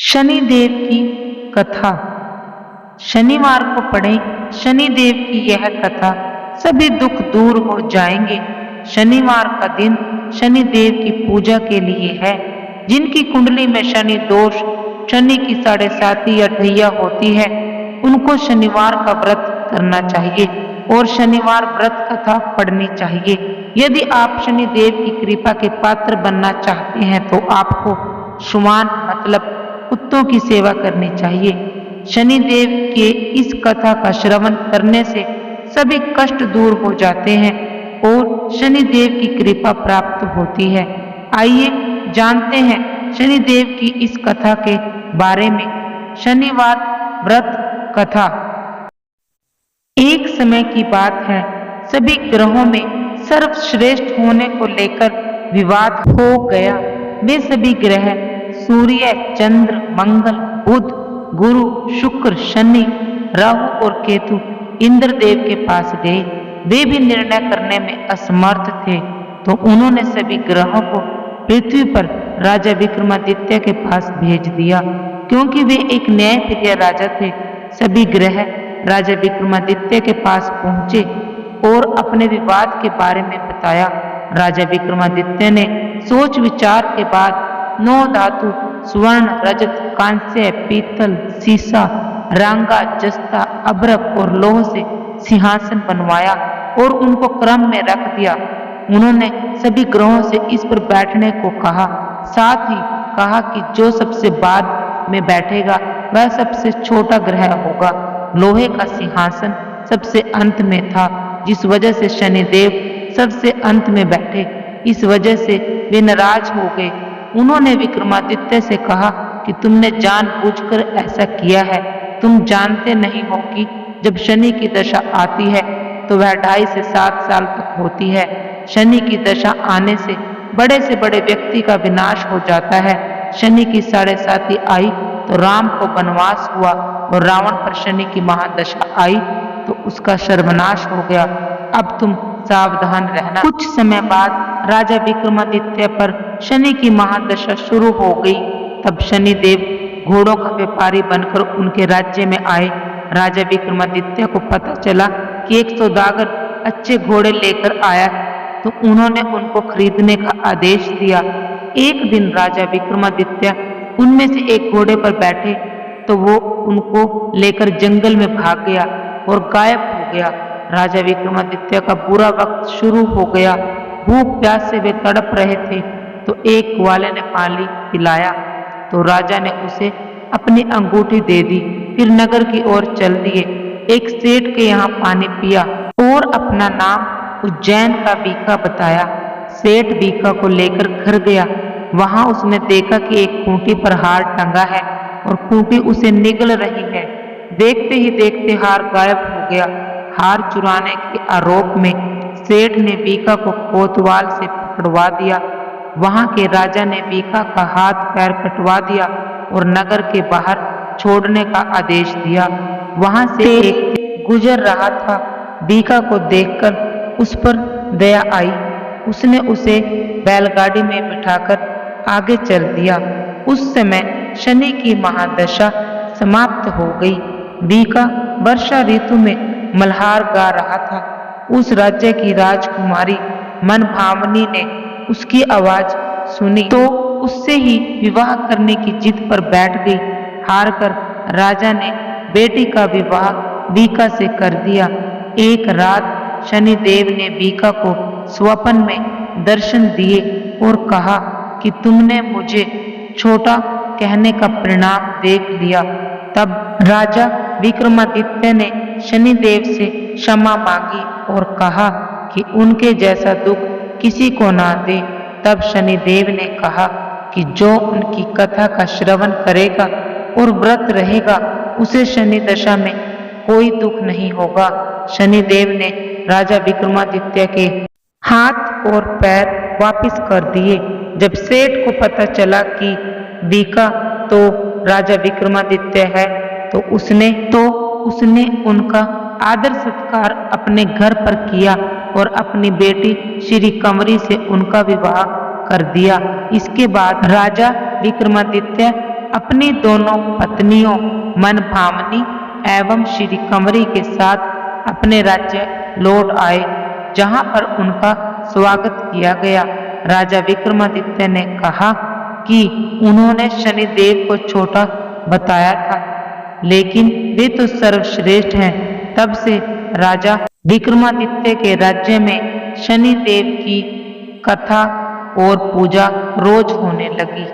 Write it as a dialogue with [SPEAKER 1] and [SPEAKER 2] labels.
[SPEAKER 1] शनिदेव की कथा। शनिवार को पढ़ें शनिदेव की यह कथा, सभी दुख दूर हो जाएंगे। शनिवार का दिन शनिदेव की पूजा के लिए है। जिनकी कुंडली में शनि दोष, शनि की 7.5 या ढैया होती है, उनको शनिवार का व्रत करना चाहिए और शनिवार व्रत कथा पढ़नी चाहिए। यदि आप शनिदेव की कृपा के पात्र बनना चाहते हैं तो आपको श्वान मतलब कुत्तों की सेवा करनी चाहिए। शनिदेव के इस कथा का श्रवण करने से सभी कष्ट दूर हो जाते हैं और शनिदेव की कृपा प्राप्त होती है। आइए जानते हैं शनिदेव की इस कथा के बारे में। शनिवार व्रत कथा। एक समय की बात है, सभी ग्रहों में सर्वश्रेष्ठ होने को लेकर विवाद हो गया। वे सभी ग्रह सूर्य, चंद्र, मंगल, बुध, गुरु, शुक्र, शनि, राहु और केतु इंद्रदेव के पास गए। वे भी निर्णय करने में असमर्थ थे, तो उन्होंने सभी ग्रहों को पृथ्वी पर राजा विक्रमादित्य के पास भेज दिया, क्योंकि वे एक न्यायप्रिय राजा थे। सभी ग्रह राजा विक्रमादित्य के पास पहुंचे और अपने विवाद के बारे में बताया। राजा विक्रमादित्य ने सोच विचार के बाद 9 धातु स्वर्ण, रजत, कांस्य, पीतल, सीसा, रांगा, जस्ता, अभ्रक और लोह से सिंहासन बनवाया और उनको क्रम में रख दिया। उन्होंने सभी ग्रहों से इस पर बैठने को कहा। साथ ही कहा कि जो सबसे बाद में बैठेगा वह सबसे छोटा ग्रह होगा। लोहे का सिंहासन सबसे अंत में था, जिस वजह से शनिदेव सबसे अंत में बैठे। इस वजह से वे नाराज हो गए। उन्होंने विक्रमादित्य से कहा कि तुमने जानबूझकर ऐसा किया है। तुम जानते नहीं हो कि जब शनि की दशा आती है तो वह 2.5 से 7 साल तक होती है। शनि की दशा आने से बड़े व्यक्ति का विनाश हो जाता है। शनि की 7.5 आई तो राम को वनवास हुआ और रावण पर शनि की महादशा आई तो उसका सर्वनाश हो गया। अब तुम सावधान रहना। कुछ समय बाद राजा विक्रमादित्य पर शनि की महादशा शुरू हो गई। तब शनिदेव घोड़ों का व्यापारी बनकर उनके राज्य में आए। राजा विक्रमादित्य को पता चला कि एक सौदागर अच्छे घोड़े लेकर आया है, तो उन्होंने उनको खरीदने का आदेश दिया। एक दिन राजा विक्रमादित्य उनमें से एक घोड़े पर बैठे तो वो उनको लेकर जंगल में भाग गया और गायब हो गया। राजा विक्रमादित्य का बुरा वक्त शुरू हो गया। भूख प्यास से वे तड़प रहे थे, तो एक ग्वाले ने पानी पिलाया तो राजा ने उसे अपनी अंगूठी दे दी। फिर नगर की ओर चल दिए। एक सेठ के यहाँ पानी पिया और अपना नाम उज्जैन का बीका बताया। सेठ बीका को लेकर घर गया। वहां उसने देखा कि एक खूंटी पर हार टंगा है और खूंटी उसे निगल रही है। देखते ही देखते हार गायब हो गया। हार चुराने के आरोप में सेठ ने बीका को कोतवाल से पकड़वा दिया। वहां के राजा ने बीका का हाथ पैर कटवा दिया और नगर के बाहर छोड़ने का आदेश दिया। वहां से एक गुजर रहा था। बीका को देखकर उस पर दया आई। उसने उसे बैलगाड़ी में बिठाकर आगे चल दिया। उस समय शनि की महादशा समाप्त हो गई। बीका वर्षा ऋतु में मल्हार गा रहा था। उस राज्य की राजकुमारी मनभावनी ने उसकी आवाज सुनी तो उससे ही विवाह करने की जिद पर बैठ गई। हारकर राजा ने बेटी का विवाह बीका से कर दिया। एक रात शनिदेव ने बीका को स्वप्न में दर्शन दिए और कहा कि तुमने मुझे छोटा कहने का परिणाम देख लिया। तब राजा विक्रमादित्य ने शनिदेव से क्षमा मांगी और कहा कि उनके जैसा दुख किसी को ना दे। तब शनिदेव ने कहा कि जो उनकी कथा का श्रवण करेगा और व्रत रहेगा उसे शनि दशा में कोई दुख नहीं होगा। शनिदेव ने राजा विक्रमादित्य के हाथ और पैर वापिस कर दिए। जब सेठ को पता चला कि बीका तो राजा विक्रमादित्य है तो उसने उनका आदर सत्कार अपने घर पर किया और अपनी बेटी श्री कंवरी से उनका विवाह कर दिया। इसके बाद राजा विक्रमादित्य अपनी दोनों पत्नियों मनभावनी एवं श्री कंवरी के साथ अपने राज्य लौट आए, जहां पर उनका स्वागत किया गया। राजा विक्रमादित्य ने कहा कि उन्होंने शनिदेव को छोटा बताया था, लेकिन वे तो सर्वश्रेष्ठ हैं। तब से राजा विक्रमादित्य के राज्य में शनिदेव की कथा और पूजा रोज होने लगी।